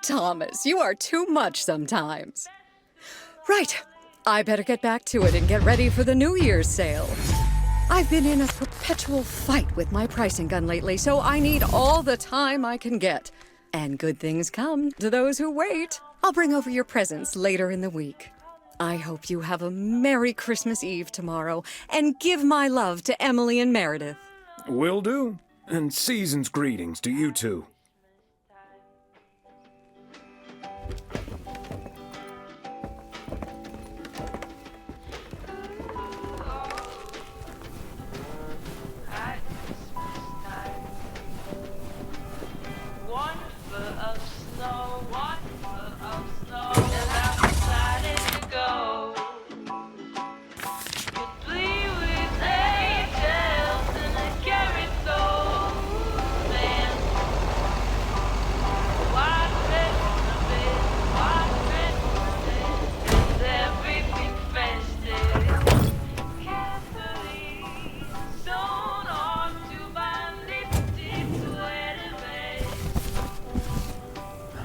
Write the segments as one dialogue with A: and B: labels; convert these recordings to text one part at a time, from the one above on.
A: Thomas, you are too much sometimes. Right, I better get back to it and get ready for the New Year's sale. I've been in a perpetual fight with my pricing gun lately, so I need all the time I can get. And good things come to those who wait. I'll bring over your presents later in the week. I hope you have a Merry Christmas Eve tomorrow, and give my love to Emily and Meredith.
B: Will do. And season's greetings to you too.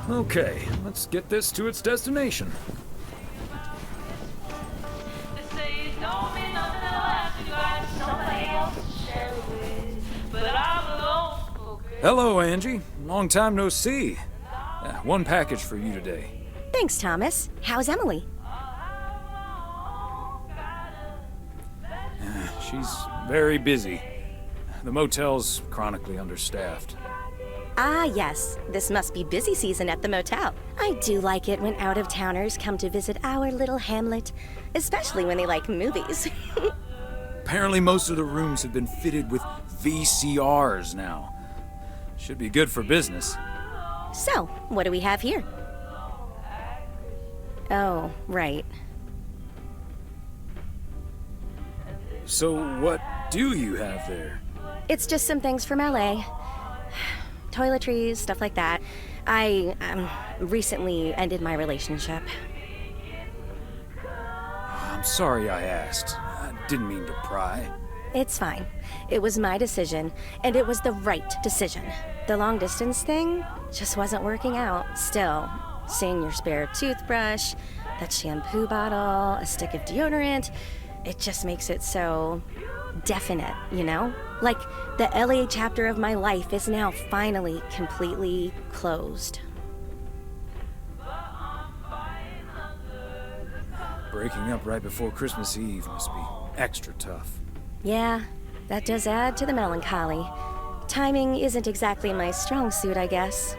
B: Okay, let's get this to its destination. Hello, Angie. Long time no see. One package for you today.
C: Thanks, Thomas. How's Emily?
B: She's very busy. The motel's chronically understaffed.
C: Ah, yes. This must be busy season at the motel. I do like it when out-of-towners come to visit our little hamlet, especially when they like movies.
B: Apparently most of the rooms have been fitted with VCRs now. Should be good for business.
C: So, what do we have here? Oh, right.
B: So what do you have there?
C: It's just some things from LA. Toiletries, stuff like that. I recently ended my relationship.
B: I'm sorry I asked. I didn't mean to pry.
C: It's fine. It was my decision, and it was the right decision. The long distance thing just wasn't working out. Still, seeing your spare toothbrush, that shampoo bottle, a stick of deodorant, it just makes it so definite, you know? Like the LA chapter of my life is now finally completely closed.
B: Breaking up right before Christmas Eve must be extra tough.
C: Yeah, that does add to the melancholy. Timing isn't exactly my strong suit, I guess.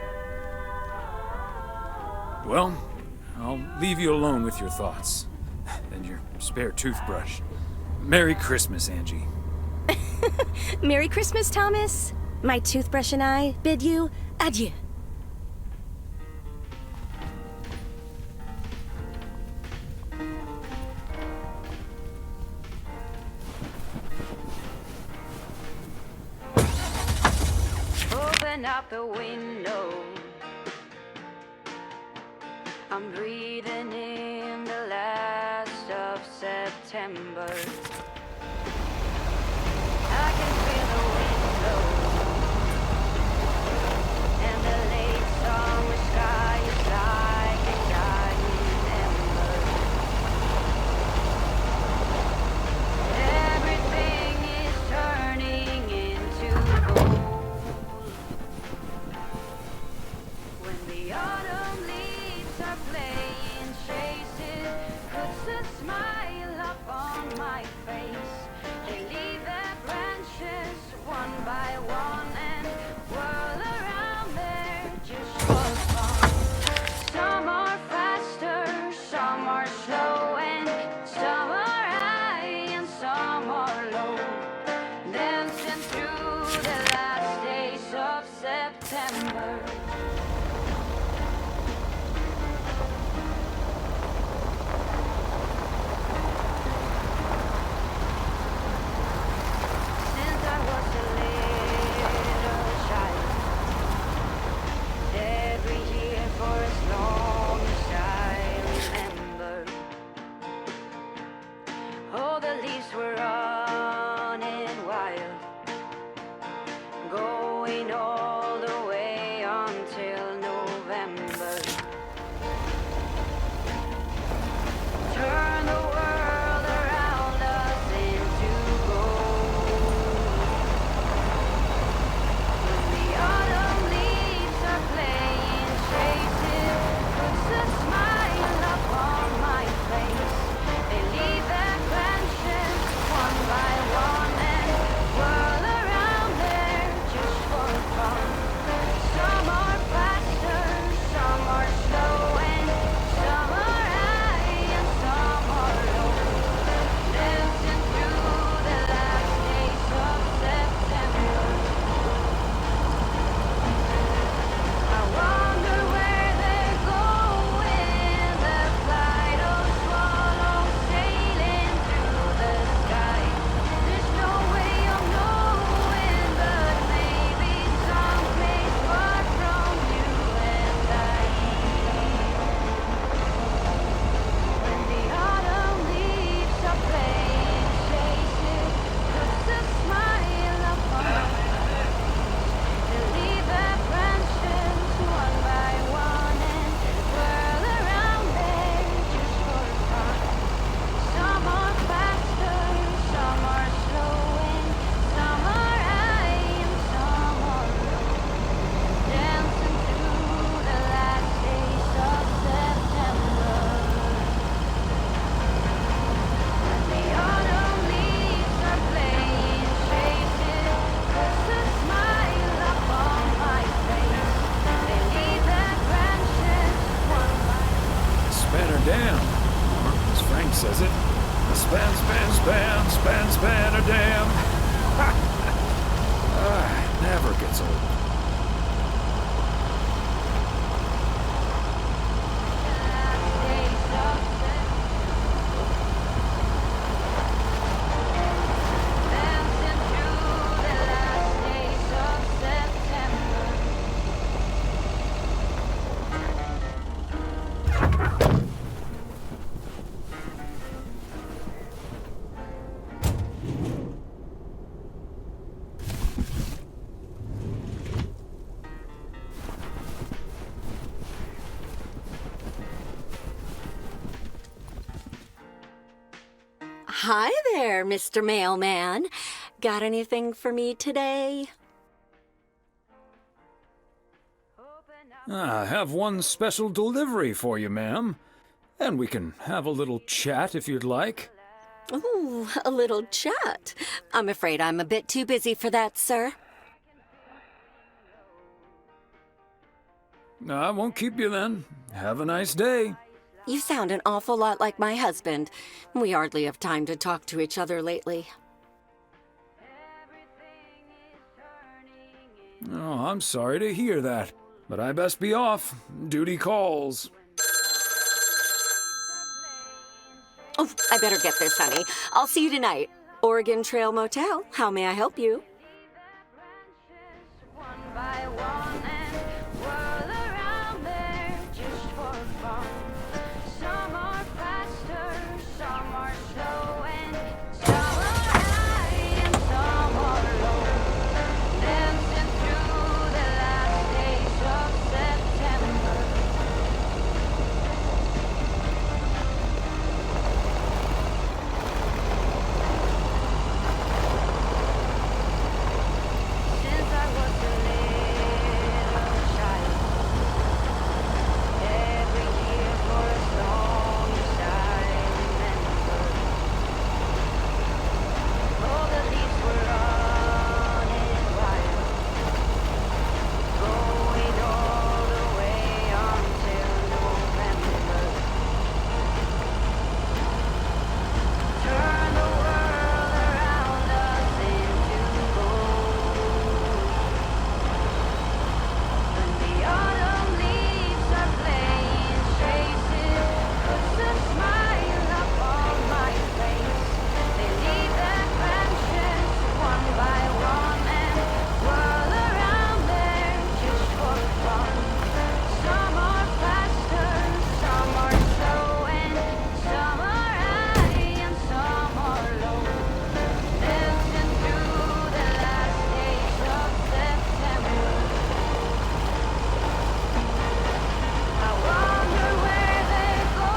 B: Well, I'll leave you alone with your thoughts. And your spare toothbrush. Merry Christmas, Angie.
C: Merry Christmas, Thomas. My toothbrush and I bid you adieu.
D: Open up the window. I'm breathing in the last of September. I can feel the wind blow, and the late summer sky is like a dying ember. Everything is turning into gold. When the autumn leaves are playing chases, puts a smile up on my face. They leave their branches one by one and whirl around there just for fun. Some are faster, some are slow, and some are high and some are low. Dancing through the last days of September.
B: dam. Or, as Frank says it, a span, span, span, span, span a dam. Never gets old.
E: Hi there, Mr. Mailman. Got anything for me today?
B: I have one special delivery for you, ma'am. And we can have a little chat if you'd like.
E: Ooh, a little chat. I'm afraid I'm a bit too busy for that, sir.
B: I won't keep you then. Have a nice day.
E: You sound an awful lot like my husband. We hardly have time to talk to each other lately.
B: Oh, I'm sorry to hear that, but I best be off. Duty calls.
E: Oh, I better get this, honey. I'll see you tonight. Oregon Trail Motel. How may I help you?
D: One by one and whirl around there just for fun. Some are faster, some are slow, and some are high and some are low. Dancing through the last days of September. Since I was a little child, every year for as long as I remember, all the leaves were running wild, going all the way until November. Turn the world around us into gold. When the autumn leaves are playing traces, puts a smile upon my face. They leave their branches one by one and whirl around there just for fun. Some are faster, some are slow, and some are high and some are low. Dancing through the last days of September. I wonder where they go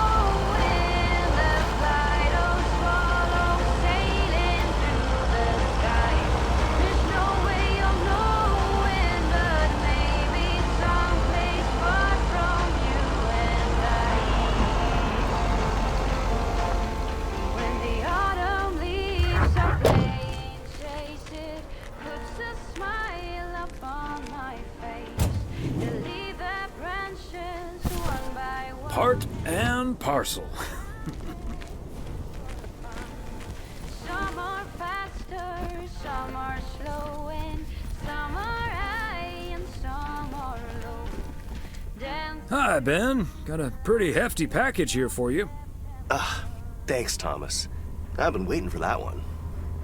D: in the flight of swallows sailing through the sky. There's no way of knowing, but maybe someplace far from you and I. When the autumn leaves are playing chases, puts a smile upon my face. They leave their branches one by one.
B: Part and parcel.
D: Some are faster, some are slow, and some are high and some are low. Dance.
B: Hi, Ben. Got a pretty hefty package here for you.
F: Thanks, Thomas. I've been waiting for that one.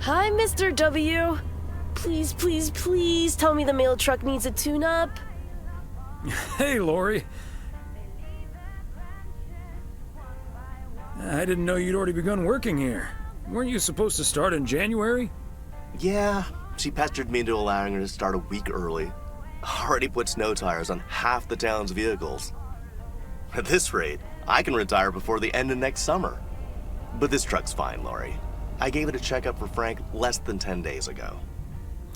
G: Hi, Mr. W. Please, please, please tell me the mail truck needs a tune-up.
B: Hey, Lori. I didn't know you'd already begun working here. Weren't you supposed to start in January?
F: Yeah, she pestered me into allowing her to start a week early. Already put snow tires on half the town's vehicles. At this rate, I can retire before the end of next summer. But this truck's fine, Lori. I gave it a checkup for Frank less than 10 days ago.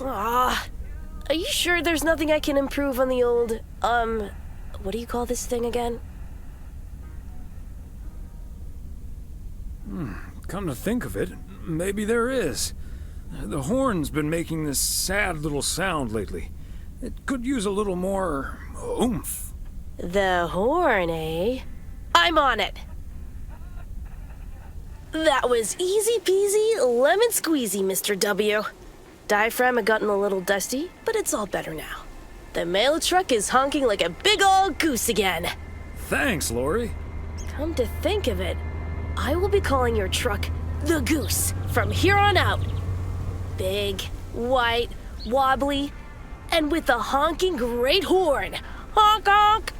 G: Ah, are you sure there's nothing I can improve on the old, what do you call this thing again?
B: Come to think of it, maybe there is. The horn's been making this sad little sound lately. It could use a little more oomph.
G: The horn, eh? I'm on it. That was easy peasy, lemon squeezy, Mr. W. Diaphragm had gotten a little dusty, but it's all better now. The mail truck is honking like a big old goose again.
B: Thanks, Lori.
G: Come to think of it, I will be calling your truck the Goose from here on out. Big, white, wobbly, and with a honking great horn. Honk honk!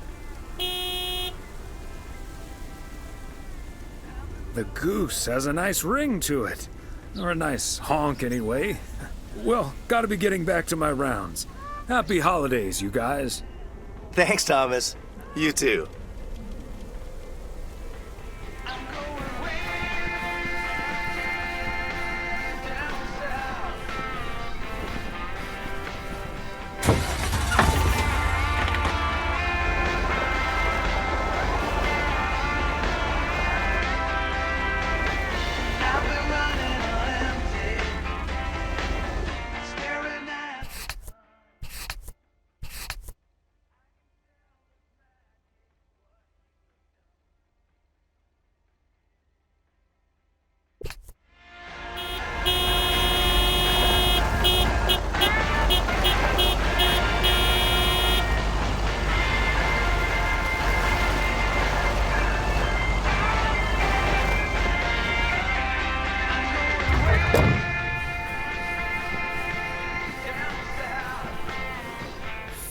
B: The Goose has a nice ring to it. Or a nice honk, anyway. Well, gotta be getting back to my rounds. Happy holidays, you guys.
F: Thanks, Thomas. You too.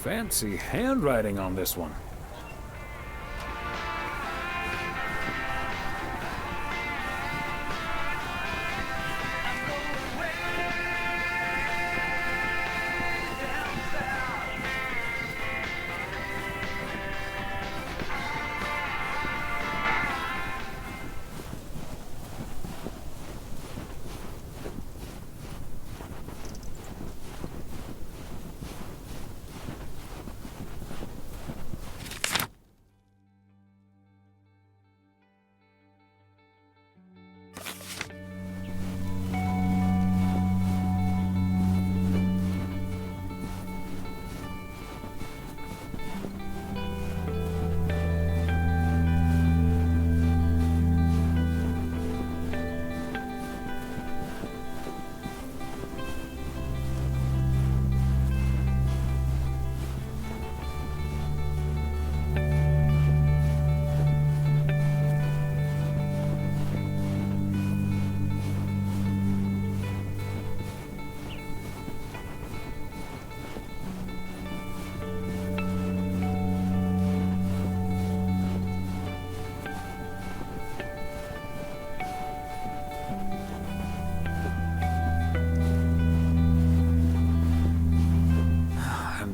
B: Fancy handwriting on this one.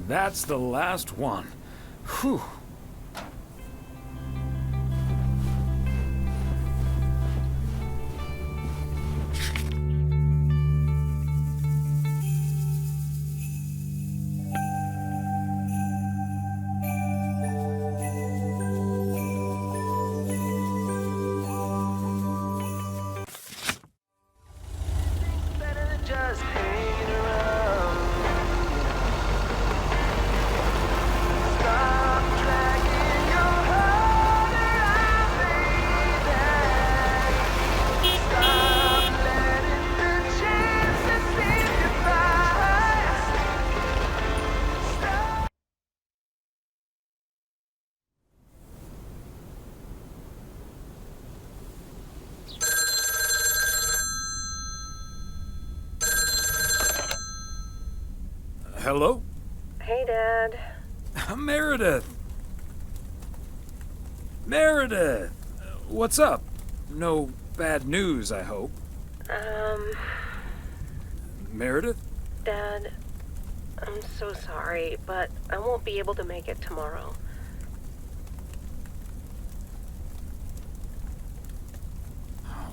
B: That's the last one. Whew.
H: Just hanging around. Stop dragging your heart around, baby. Stop letting the chances slip you by. Stop.
B: Hello?
G: Hey, Dad.
B: Meredith! Meredith! What's up? No bad news, I hope. Meredith?
G: Dad, I'm so sorry, but I won't be able to make it tomorrow.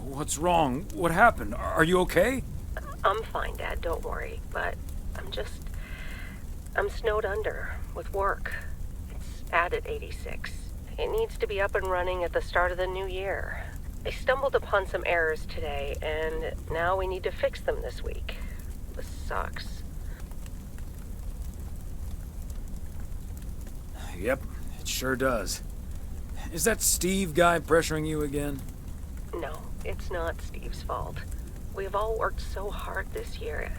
B: What's wrong? What happened? Are you okay?
G: I'm fine, Dad, don't worry, but I'm snowed under with work. It's added 86. It needs to be up and running at the start of the new year. I stumbled upon some errors today, and now we need to fix them this week. This sucks.
B: Yep, it sure does. Is that Steve guy pressuring you again?
G: No, it's not Steve's fault. We've all worked so hard this year.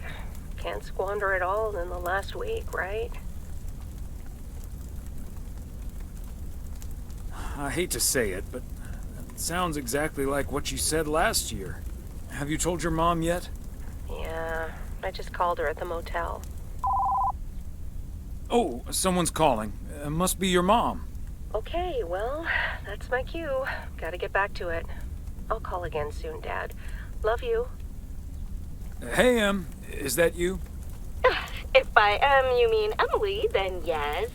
G: Can't squander it all in the last week, right?
B: I hate to say it, but it sounds exactly like what you said last year. Have you told your mom yet?
G: Yeah, I just called her at the motel.
B: Oh, someone's calling. Must be your mom.
G: Okay, well, that's my cue. Gotta get back to it. I'll call again soon, Dad. Love you.
B: Hey, is that you?
C: If by M you mean Emily, then yes.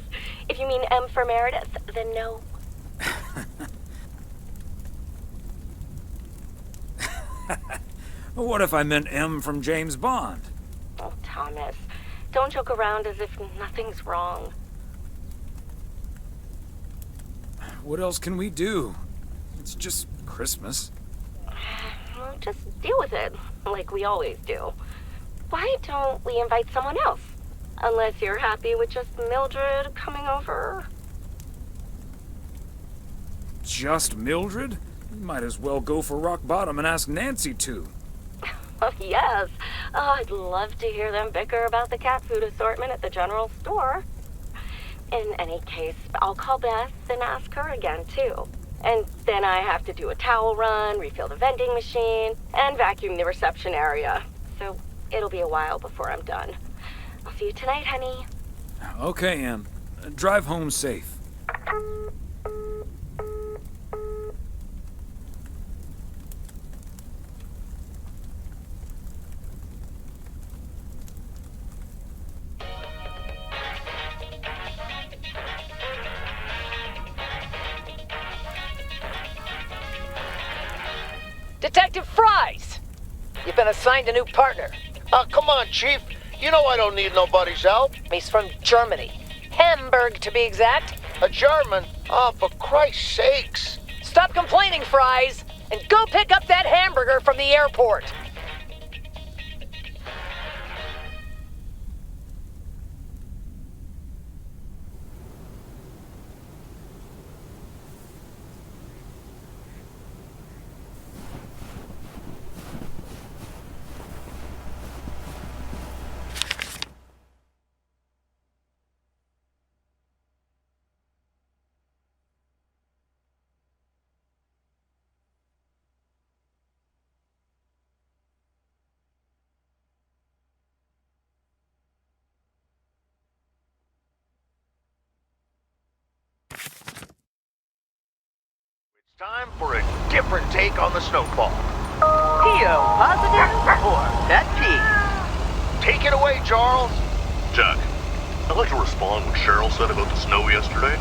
C: If you mean M for Meredith, then no.
B: What if I meant M from James Bond?
C: Oh, Thomas, don't joke around as if nothing's wrong.
B: What else can we do? It's just Christmas.
C: Well, just deal with it, like we always do. Why don't we invite someone else? Unless you're happy with just Mildred coming over.
B: Just Mildred? You might as well go for rock bottom and ask Nancy to.
C: Oh, yes. Oh, I'd love to hear them bicker about the cat food assortment at the general store. In any case, I'll call Beth and ask her again, too. And then I have to do a towel run, refill the vending machine, and vacuum the reception area. So it'll be a while before I'm done. I'll see you tonight, honey.
B: Okay, Em. Drive home safe.
I: Detective Fries! You've been assigned a new partner.
J: Oh, come on, Chief. You know I don't need nobody's help.
I: He's from Germany. Hamburg, to be exact.
J: A German? Oh, for Christ's sakes.
I: Stop complaining, Fries, and go pick up that hamburger from the airport.
J: Time for a different take on the snowfall.
I: Theo, positive or pet peeve?
J: Take it away, Charles.
F: Jack, I'd like to respond what Cheryl said about the snow yesterday.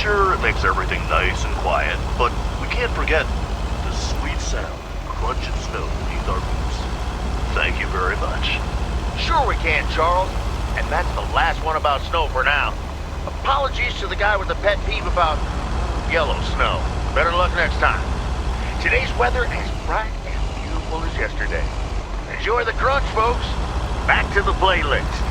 F: Sure, it makes everything nice and quiet, but we can't forget the sweet sound, crunch of snow beneath our boots. Thank you very much.
J: Sure we can, Charles. And that's the last one about snow for now. Apologies to the guy with the pet peeve about yellow snow. Better luck next time. Today's weather as bright and beautiful as yesterday. Enjoy the crunch, folks. Back to the playlist.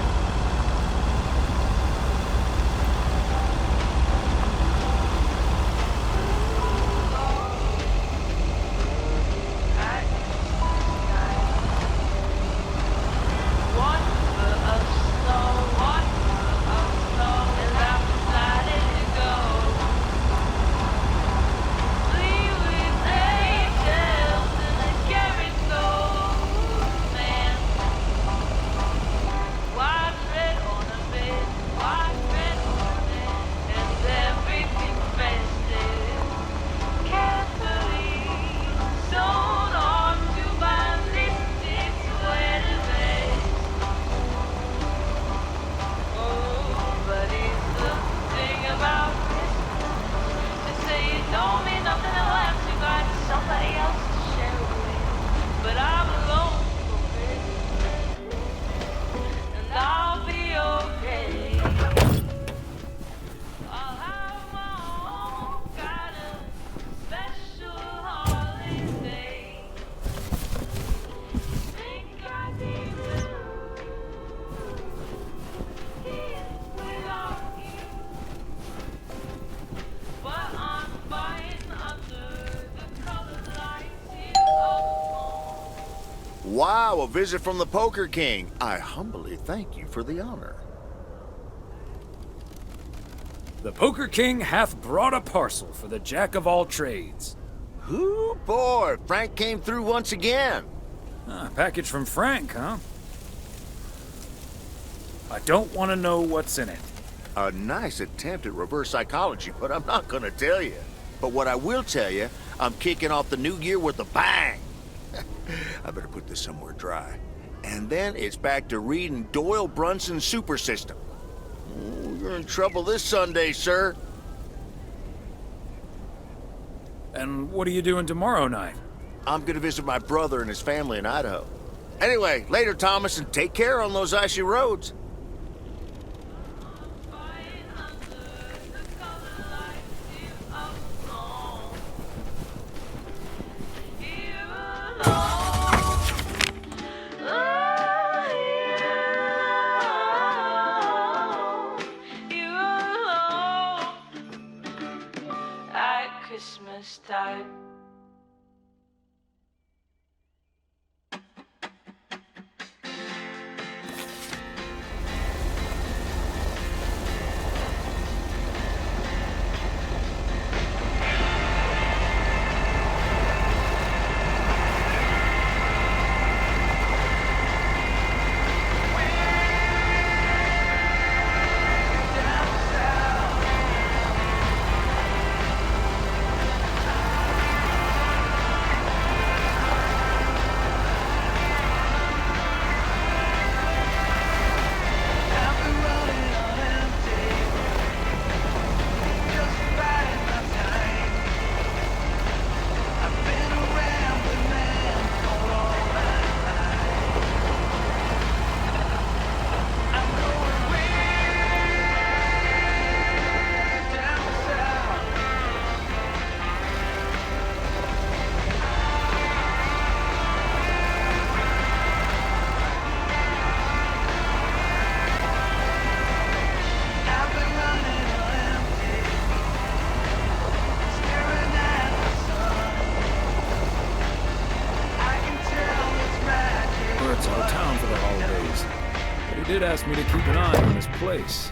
D: Why
J: Wow, a visit from the Poker King. I humbly thank you for the honor.
B: The Poker King hath brought a parcel for the Jack of all trades.
J: Ooh, boy, Frank came through once again.
B: Ah, package from Frank, huh? I don't want to know what's in it.
J: A nice attempt at reverse psychology, but I'm not gonna tell you. But what I will tell you, I'm kicking off the new year with a bang. I better put this somewhere dry. And then it's back to reading Doyle Brunson's Super System. Oh, you're in trouble this Sunday, sir.
B: And what are you doing tomorrow night?
J: I'm gonna visit my brother and his family in Idaho. Anyway, later, Thomas, and take care on those icy roads.
D: Christmas time.
B: Bert's out of town for the holidays, but he did ask me to keep an eye on his place.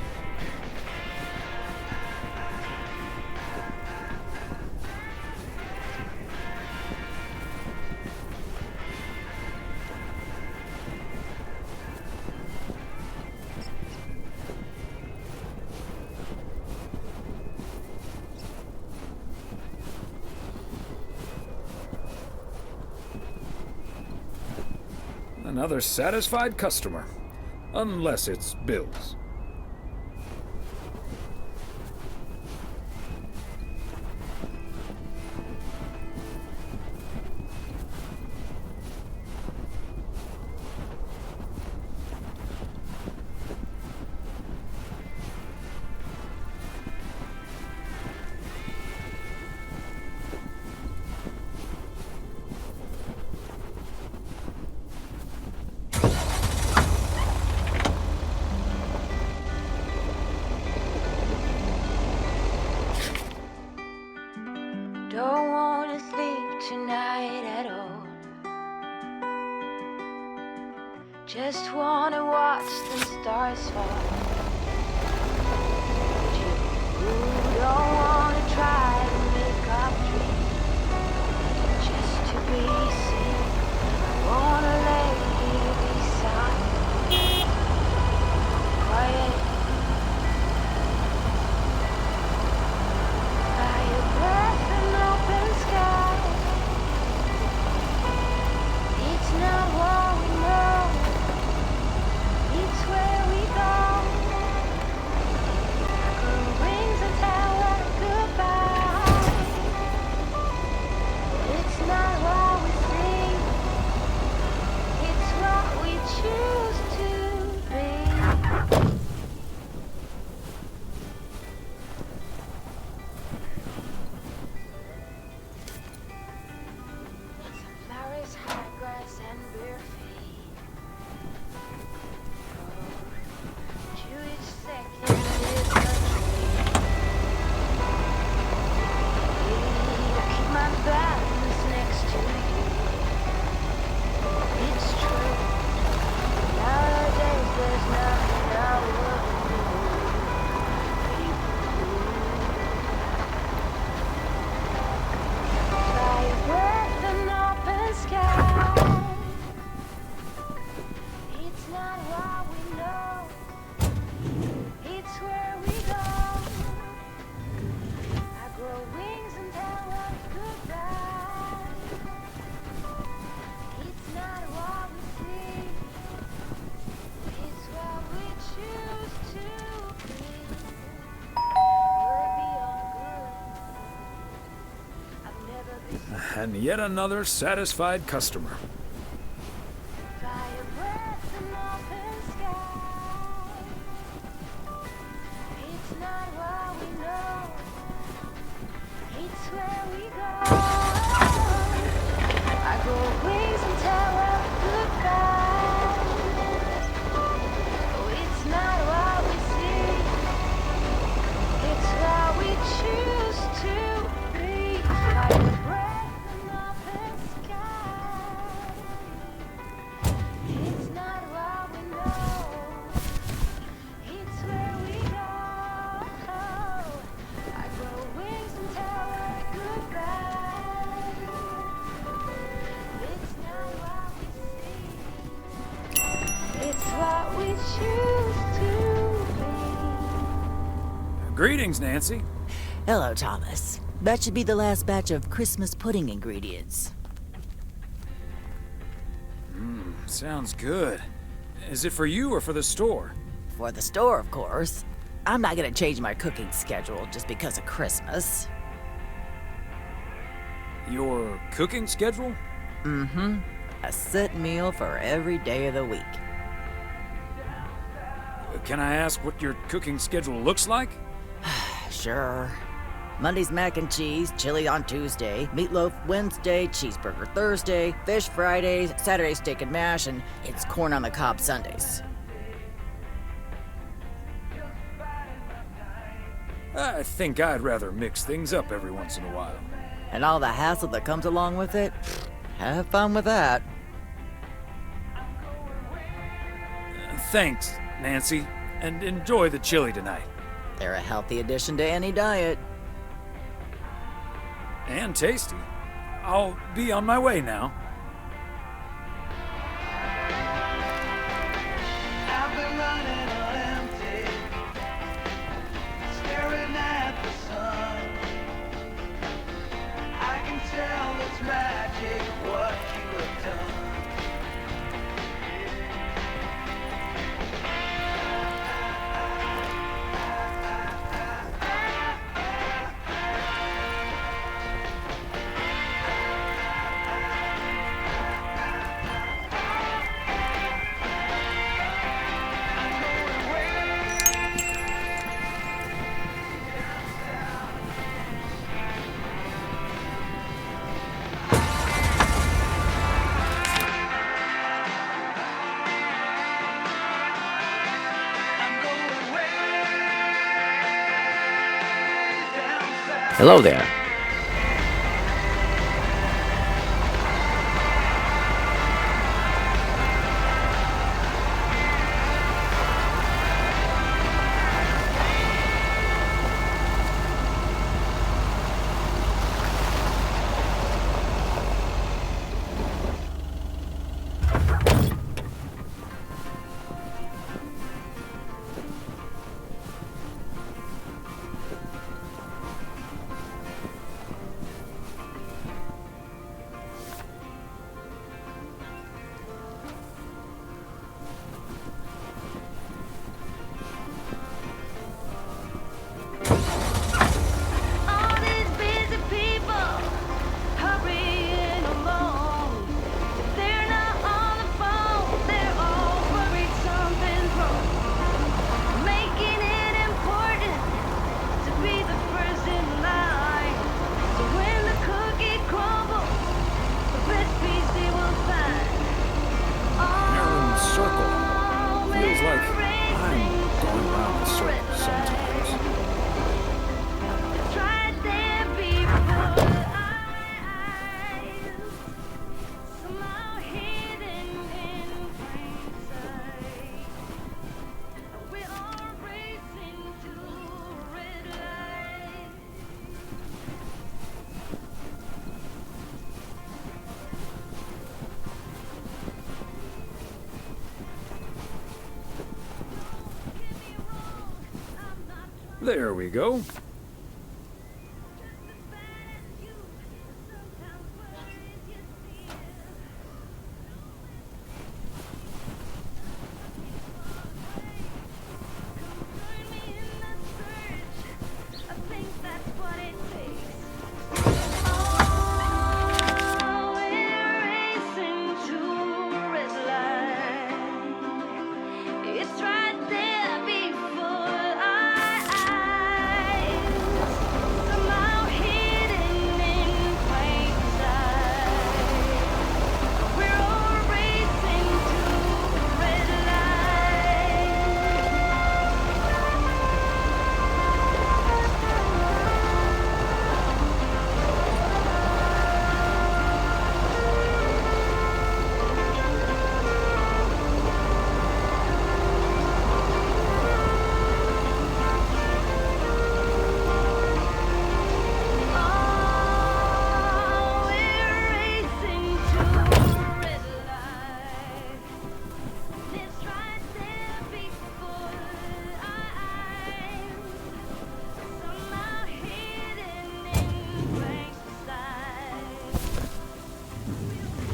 B: Another satisfied customer. Unless it's Bill's.
D: Don't wanna sleep tonight at all. Just wanna watch the stars fall. But you don't wanna try to make up dreams just to be seen. I wanna lay here beside you, quiet. By your breath and open sky. It's not what we know, it's where we go. Echo rings and tell what
B: And yet another satisfied customer. Greetings, Nancy.
K: Hello, Thomas. That should be the last batch of Christmas pudding ingredients.
B: Sounds good. Is it for you or for the store?
K: For the store, of course. I'm not gonna change my cooking schedule just because of Christmas.
B: Your cooking schedule?
K: Mm-hmm. A set meal for every day of the week.
B: Can I ask what your cooking schedule looks like?
K: Sure. Monday's mac and cheese, chili on Tuesday, meatloaf Wednesday, cheeseburger Thursday, fish Fridays, Saturday steak and mash, and it's corn on the cob Sundays.
B: I think I'd rather mix things up every once in a while.
K: And all the hassle that comes along with it? Have fun with that.
B: Thanks, Nancy, and enjoy the chili tonight.
K: They're a healthy addition to any diet.
B: And tasty. I'll be on my way now.
H: I've been running on empty, staring at the sun. I can tell it's magic what you have done.
L: Hello there.
B: There we go.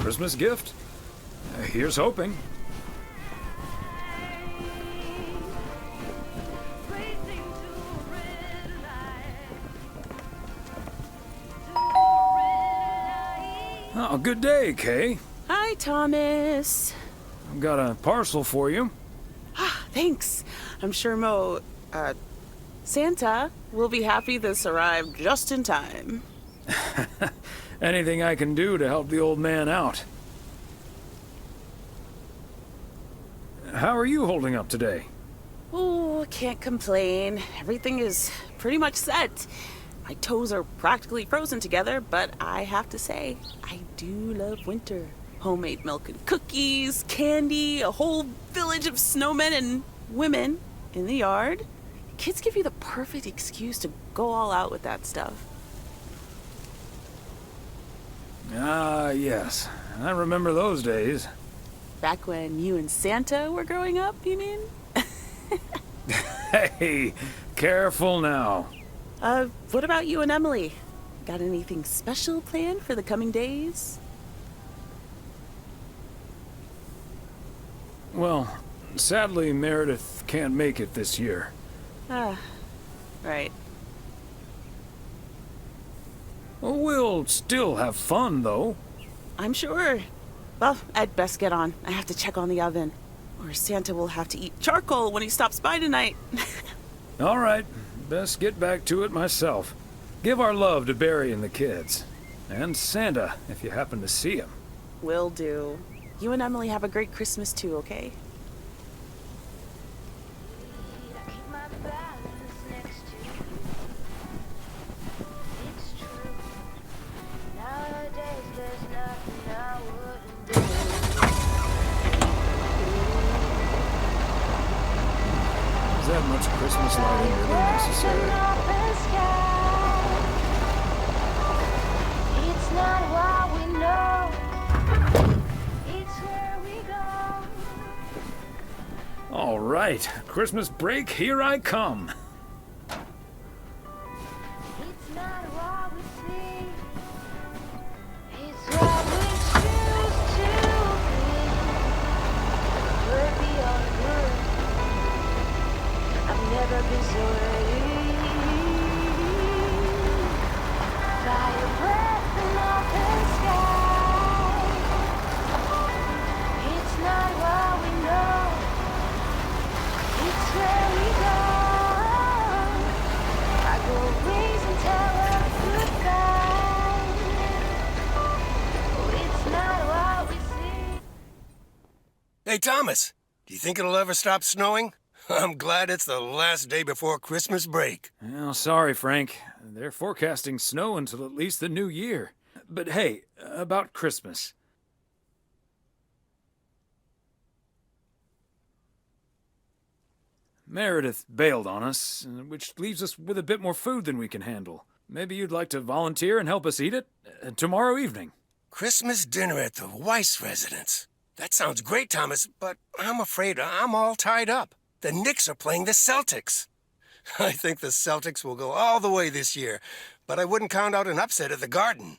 B: Christmas gift? Here's hoping. Oh, good day, Kay.
M: Hi, Thomas.
B: I've got a parcel for you.
M: Thanks. I'm sure Santa will be happy this arrived just in time.
B: Anything I can do to help the old man out. How are you holding up today?
M: Oh, can't complain. Everything is pretty much set. My toes are practically frozen together, but I have to say, I do love winter. Homemade milk and cookies, candy, a whole village of snowmen and women in the yard. Kids give you the perfect excuse to go all out with that stuff.
B: Ah, yes. I remember those days.
M: Back when you and Santa were growing up, you mean?
B: Hey, careful now.
M: What about you and Emily? Got anything special planned for the coming days?
B: Well, sadly, Meredith can't make it this year.
M: Right.
B: Well, we'll still have fun, though.
M: I'm sure. Well, I'd best get on. I have to check on the oven. Or Santa will have to eat charcoal when he stops by tonight.
B: All right. Best get back to it myself. Give our love to Barry and the kids. And Santa, if you happen to see him.
M: Will do. You and Emily have a great Christmas too, okay?
B: Is that much Christmas lighting really necessary?
D: It's not what we know, it's where we go.
B: All right, Christmas break, here I come.
D: It's not what we see, it's what we choose to be. We're beyond good. I've never been so ready. By a breath in open sky. It's not what we know, it's where we go. I go ways and tell us goodbye. Oh, it's not what we see.
N: Hey, Thomas, do you think it'll ever stop snowing? I'm glad it's the last day before Christmas break.
B: Well, sorry, Frank. They're forecasting snow until at least the new year. But hey, about Christmas. Meredith bailed on us, which leaves us with a bit more food than we can handle. Maybe you'd like to volunteer and help us eat it tomorrow evening.
N: Christmas dinner at the Weiss residence. That sounds great, Thomas, but I'm afraid I'm all tied up. The Knicks are playing the Celtics. I think the Celtics will go all the way this year, but I wouldn't count out an upset at the Garden.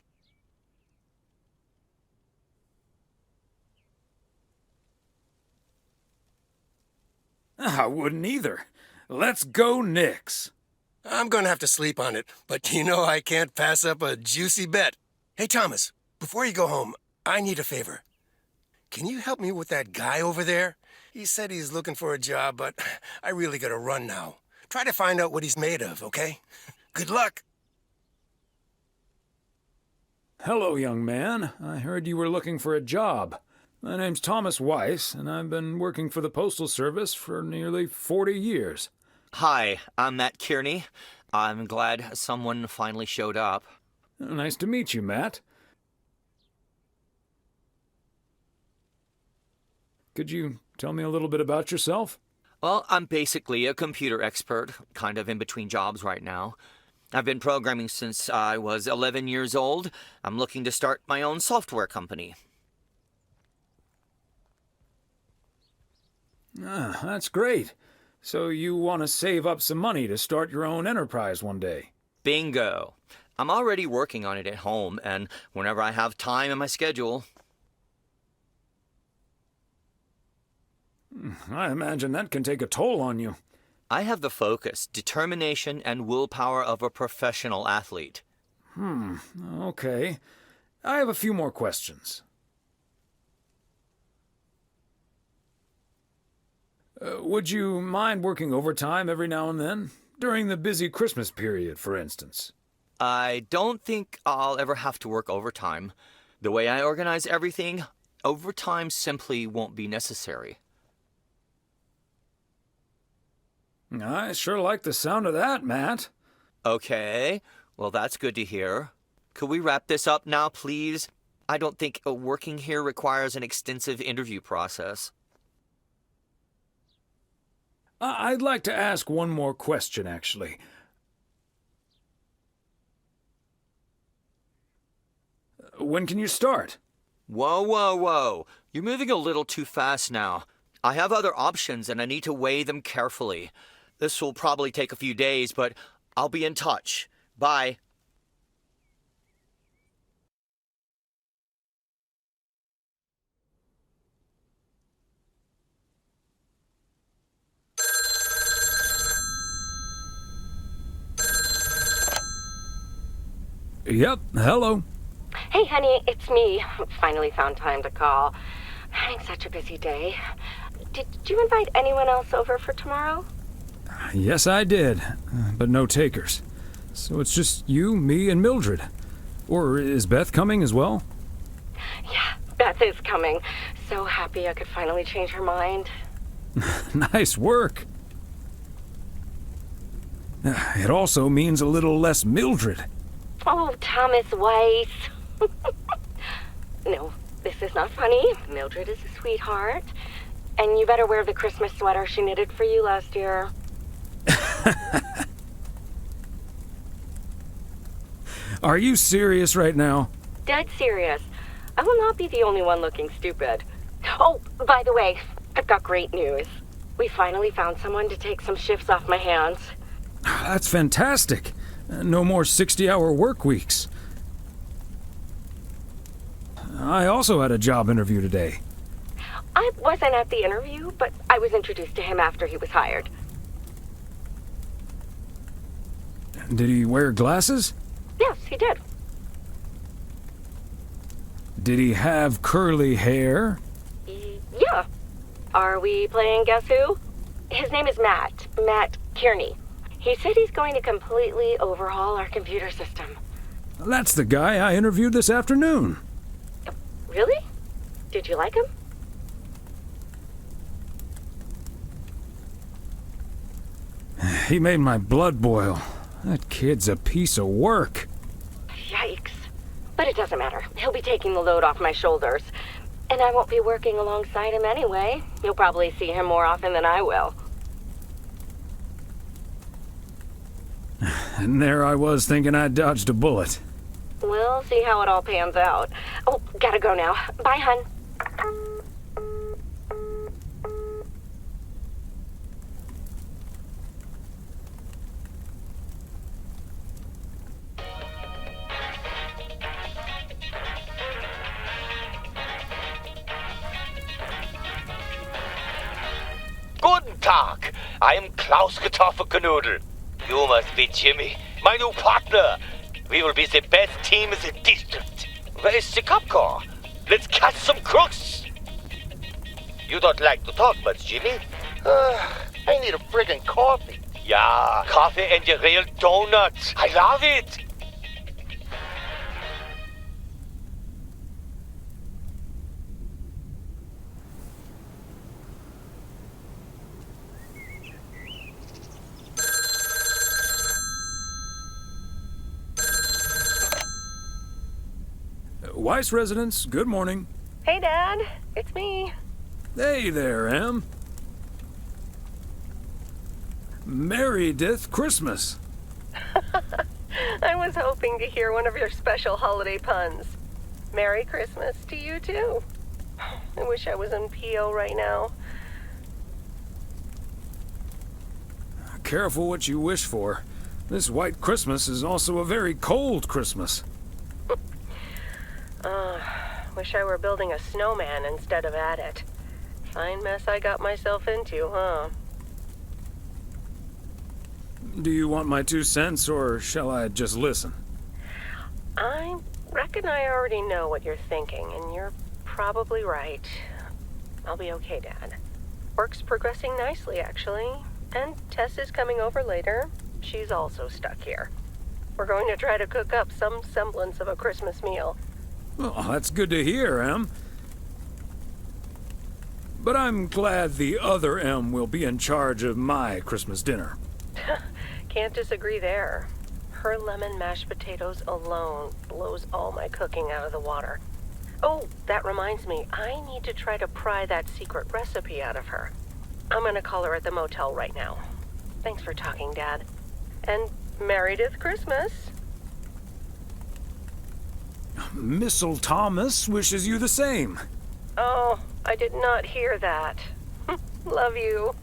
B: I wouldn't either. Let's go Knicks.
N: I'm gonna have to sleep on it, but you know I can't pass up a juicy bet. Hey, Thomas, before you go home, I need a favor. Can you help me with that guy over there? He said he's looking for a job, but I really gotta run now. Try to find out what he's made of, okay? Good luck.
B: Hello, young man. I heard you were looking for a job. My name's Thomas Weiss, and I've been working for the Postal Service for nearly 40 years.
O: Hi, I'm Matt Kearney. I'm glad someone finally showed up.
B: Nice to meet you, Matt. Could you tell me a little bit about yourself?
O: Well, I'm basically a computer expert, kind of in between jobs right now. I've been programming since I was 11 years old. I'm looking to start my own software company.
B: Ah, that's great. So you want to save up some money to start your own enterprise one day?
O: Bingo. I'm already working on it at home, and whenever I have time in my schedule.
B: I imagine that can take a toll on you.
O: I have the focus, determination, and willpower of a professional athlete.
B: Okay. I have a few more questions. Would you mind working overtime every now and then? During the busy Christmas period, for instance.
O: I don't think I'll ever have to work overtime. The way I organize everything, overtime simply won't be necessary.
B: I sure like the sound of that, Matt.
O: Okay, well that's good to hear. Could we wrap this up now, please? I don't think working here requires an extensive interview process.
B: I'd like to ask one more question, actually. When can you start?
O: Whoa, whoa, whoa. You're moving a little too fast now. I have other options and I need to weigh them carefully. This will probably take a few days, but I'll be in touch. Bye.
B: Yep, hello.
C: Hey, honey, it's me. Finally found time to call. Having such a busy day. Did you invite anyone else over for tomorrow?
B: Yes, I did, but no takers. So it's just you, me, and Mildred. Or is Beth coming as well?
C: Yeah, Beth is coming. So happy I could finally change her mind.
B: Nice work. It also means a little less Mildred.
C: Oh, Thomas Weiss. No, this is not funny. Mildred is a sweetheart. And you better wear the Christmas sweater she knitted for you last year.
B: Are you serious right now?
C: Dead serious. I will not be the only one looking stupid. Oh, by the way, I've got great news. We finally found someone to take some shifts off my hands.
B: That's fantastic. No more 60-hour work weeks. I also had a job interview today.
C: I wasn't at the interview, but I was introduced to him after he was hired.
B: Did he wear glasses?
C: Yes, he did.
B: Did he have curly hair?
C: Yeah. Are we playing Guess Who? His name is Matt Kearney. He said he's going to completely overhaul our computer system.
B: That's the guy I interviewed this afternoon.
C: Really? Did you like him?
B: He made my blood boil. That kid's a piece of work.
C: Yikes. But it doesn't matter. He'll be taking the load off my shoulders. And I won't be working alongside him anyway. You'll probably see him more often than I will.
B: And there I was thinking I dodged a bullet.
C: We'll see how it all pans out. Oh, gotta go now. Bye, hun.
P: Guten Tag. I am Klaus Kartoffelkanoodle. You must be Jimmy, my new partner. We will be the best team in the district. Where is the cop car? Let's catch some crooks. You don't like to talk much, Jimmy?
J: I need a friggin' coffee.
P: Yeah, coffee and your real donuts. I love it.
B: Weiss residence, good morning.
G: Hey, Dad. It's me.
B: Hey there, Em. Merry-dith Christmas.
G: I was hoping to hear one of your special holiday puns. Merry Christmas to you, too. I wish I was in PO right now.
B: Careful what you wish for. This white Christmas is also a very cold Christmas.
G: Wish I were building a snowman instead of at it. Fine mess I got myself into, huh?
B: Do you want my 2 cents, or shall I just listen?
G: I reckon I already know what you're thinking, and you're probably right. I'll be okay, Dad. Work's progressing nicely, actually. And Tess is coming over later. She's also stuck here. We're going to try to cook up some semblance of a Christmas meal.
B: Oh, that's good to hear, Em. But I'm glad the other Em will be in charge of my Christmas dinner.
G: Can't disagree there. Her lemon mashed potatoes alone blows all my cooking out of the water. Oh, that reminds me, I need to try to pry that secret recipe out of her. I'm gonna call her at the motel right now. Thanks for talking, Dad. And Meredith Christmas.
B: Missile Thomas wishes you the same.
G: Oh, I did not hear that. Love you.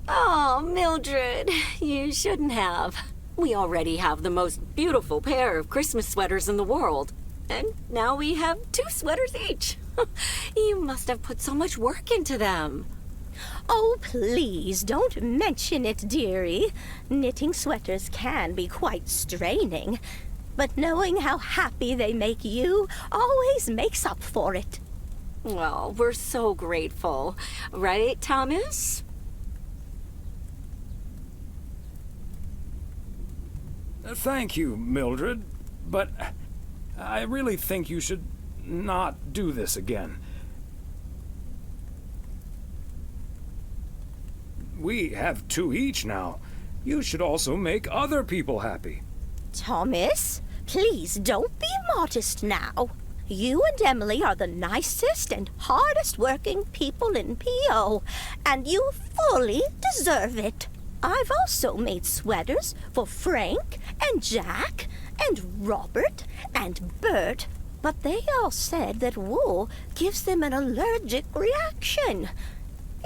E: Oh, Mildred, you shouldn't have. We already have the most beautiful pair of Christmas sweaters in the world. And now we have 2 sweaters each. You must have put so much work into them.
C: Oh, please, don't mention it, dearie. Knitting sweaters can be quite straining. But knowing how happy they make you always makes up for it.
E: Well, we're so grateful. Right, Thomas?
B: Thank you, Mildred, but I really think you should not do this again. We have 2 each now. You should also make other people happy.
C: Thomas, please don't be modest now. You and Emily are the nicest and hardest working people in P.O., and you fully deserve it. I've also made sweaters for Frank and Jack and Robert and Bert, but they all said that wool gives them an allergic reaction.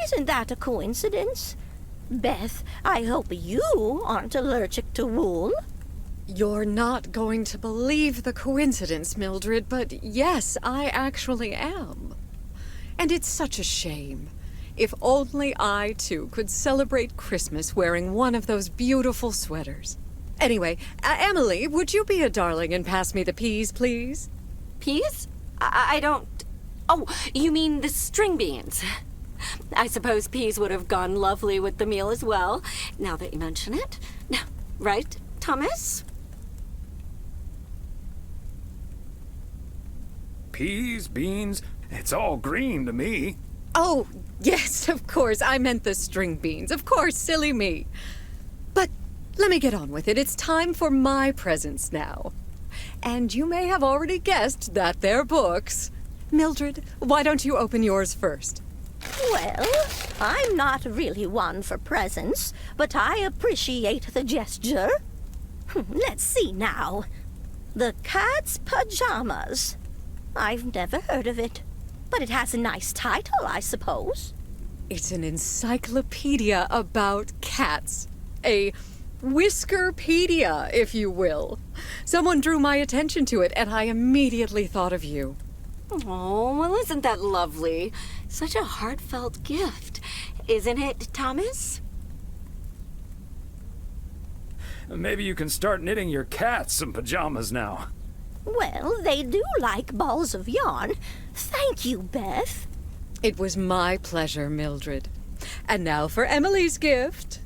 C: Isn't that a coincidence? Beth, I hope you aren't allergic to wool.
A: You're not going to believe the coincidence, Mildred, but yes, I actually am. And it's such a shame. If only I, too, could celebrate Christmas wearing one of those beautiful sweaters. Anyway, Emily, would you be a darling and pass me the peas, please?
E: Peas? I don't... Oh, you mean the string beans. I suppose peas would have gone lovely with the meal as well, now that you mention it. Right, Thomas?
B: Peas, beans, it's all green to me.
A: Oh, yes, of course. I meant the string beans. Of course, silly me. But let me get on with it. It's time for my presents now. And you may have already guessed that they're books. Mildred, why don't you open yours first?
C: Well, I'm not really one for presents, but I appreciate the gesture. Let's see now. The Cat's Pajamas. I've never heard of it, but it has a nice title, I suppose.
A: It's an encyclopedia about cats. A Whiskerpedia, if you will. Someone drew my attention to it, and I immediately thought of you.
E: Oh, well, isn't that lovely? Such a heartfelt gift. Isn't it, Thomas?
B: Maybe you can start knitting your cats some pajamas now.
C: Well, they do like balls of yarn. Thank you, Beth.
A: It was my pleasure, Mildred. And now for Emily's gift.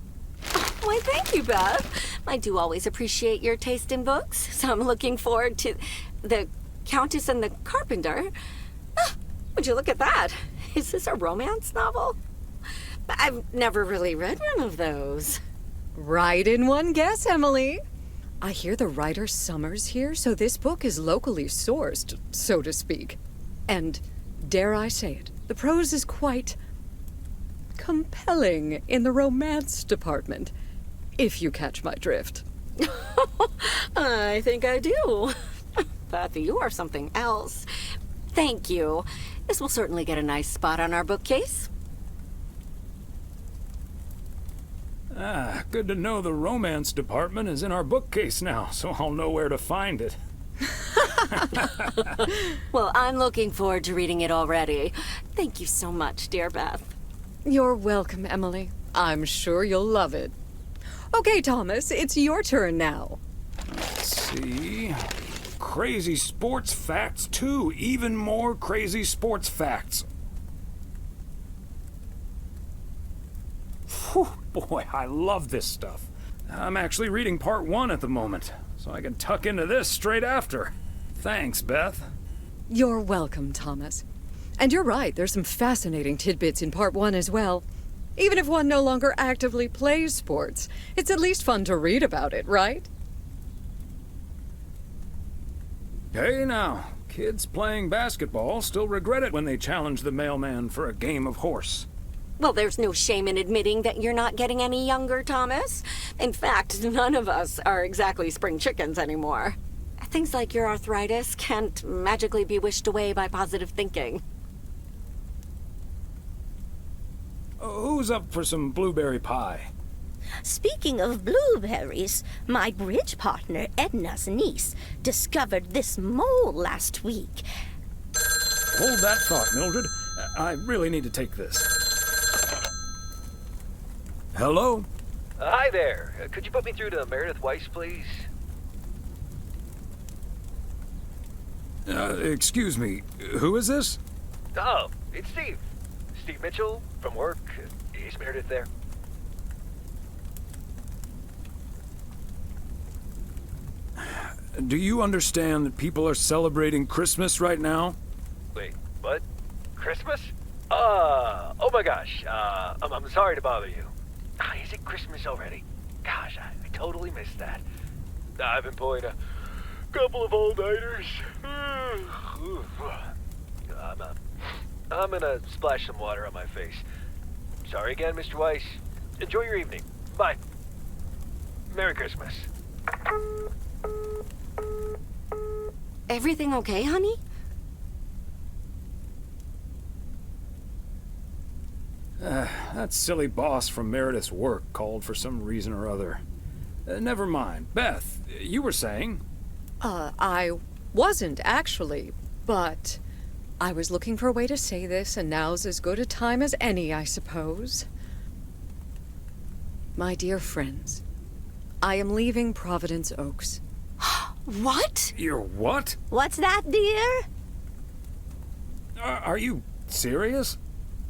E: Why, thank you, Beth. I do always appreciate your taste in books, so I'm looking forward to The Countess and the Carpenter. Would you look at that? Is this a romance novel? I've never really read one of those.
A: Right in one guess, Emily. I hear the writer Summers here, so this book is locally sourced, so to speak. And, dare I say it, the prose is quite compelling in the romance department, if you catch my drift.
E: I think I do. Beth, you are something else. Thank you. This will certainly get a nice spot on our bookcase.
B: Ah, good to know the romance department is in our bookcase now, so I'll know where to find it.
E: Well, I'm looking forward to reading it already. Thank you so much, dear Beth.
A: You're welcome, Emily. I'm sure you'll love it. Okay, Thomas, it's your turn now.
B: Let's see. Crazy sports facts, too. Even more crazy sports facts. Whew, boy, I love this stuff. I'm actually reading part 1 at the moment, so I can tuck into this straight after. Thanks, Beth.
A: You're welcome, Thomas. And you're right, there's some fascinating tidbits in part 1 as well. Even if one no longer actively plays sports, it's at least fun to read about it, right?
B: Hey now, kids playing basketball still regret it when they challenge the mailman for a game of horse.
E: Well, there's no shame in admitting that you're not getting any younger, Thomas. In fact, none of us are exactly spring chickens anymore. Things like your arthritis can't magically be wished away by positive thinking.
B: Who's up for some blueberry pie?
Q: Speaking of blueberries, my bridge partner Edna's niece discovered this mole last week.
B: Hold that thought, Mildred. I really need to take this. Hello?
R: Hi there. Could you put me through to Meredith Weiss, please?
B: Excuse me. Who is this?
R: Oh, it's Steve. Steve Mitchell from work. Is Meredith there?
B: Do you understand that people are celebrating Christmas right now?
R: Wait, what? Christmas? Oh my gosh. I'm sorry to bother you. Is it Christmas already? Gosh, I totally missed that. I've been pulling a couple of all-nighters. I'm gonna splash some water on my face. Sorry again, Mr. Weiss. Enjoy your evening. Bye. Merry Christmas.
E: Everything okay, honey?
B: That silly boss from Meredith's work called for some reason or other. Never mind. Beth, you were saying?
A: I wasn't actually, but I was looking for a way to say this, and now's as good a time as any, I suppose. My dear friends, I am leaving Providence Oaks.
E: What?
B: You're what?
Q: What's that, dear?
B: Are you serious?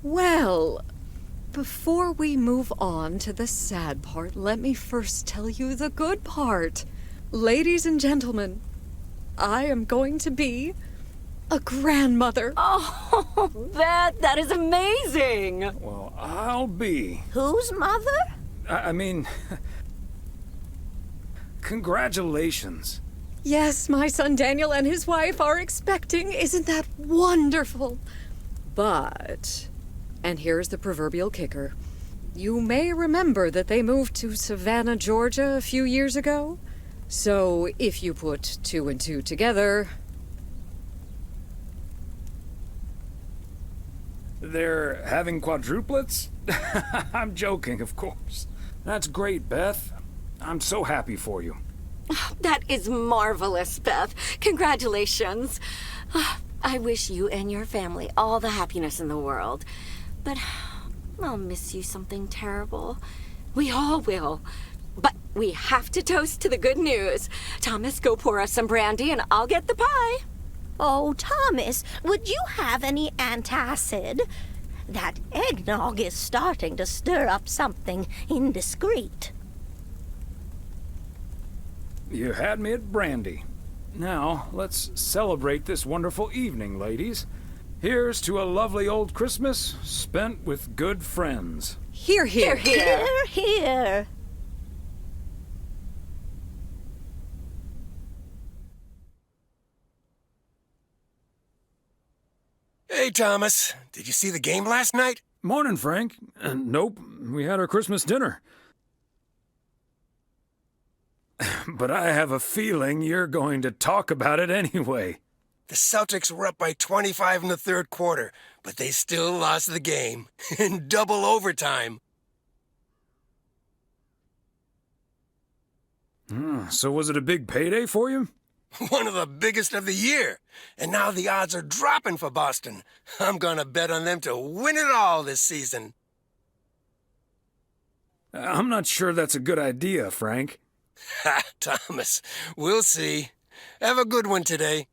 A: Well, before we move on to the sad part, let me first tell you the good part. Ladies and gentlemen, I am going to be a grandmother.
E: Oh, Beth, that is amazing.
B: Well, I'll be.
Q: Whose mother?
B: I mean, congratulations.
A: Yes, my son Daniel and his wife are expecting. Isn't that wonderful? But, and here's the proverbial kicker, you may remember that they moved to Savannah, Georgia a few years ago. So if you put 2 and 2 together...
B: They're having quadruplets? I'm joking, of course. That's great, Beth. I'm so happy for you.
E: That is marvelous, Beth. Congratulations. I wish you and your family all the happiness in the world. But I'll miss you something terrible. We all will. But we have to toast to the good news. Thomas, go pour us some brandy and I'll get the pie.
Q: Oh, Thomas, would you have any antacid? That eggnog is starting to stir up something indiscreet.
B: You had me at brandy. Now, let's celebrate this wonderful evening, ladies. Here's to a lovely old Christmas spent with good friends.
A: Hear, hear.
Q: Hear, hear.
N: Hey, Thomas. Did you see the game last night?
B: Morning, Frank. Nope, we had our Christmas dinner. But I have a feeling you're going to talk about it anyway.
N: The Celtics were up by 25 in the third quarter, but they still lost the game in double overtime.
B: So was it a big payday for you?
N: One of the biggest of the year. And now the odds are dropping for Boston. I'm gonna bet on them to win it all this season.
B: I'm not sure that's a good idea, Frank.
N: Ha, Thomas. We'll see. Have a good one today.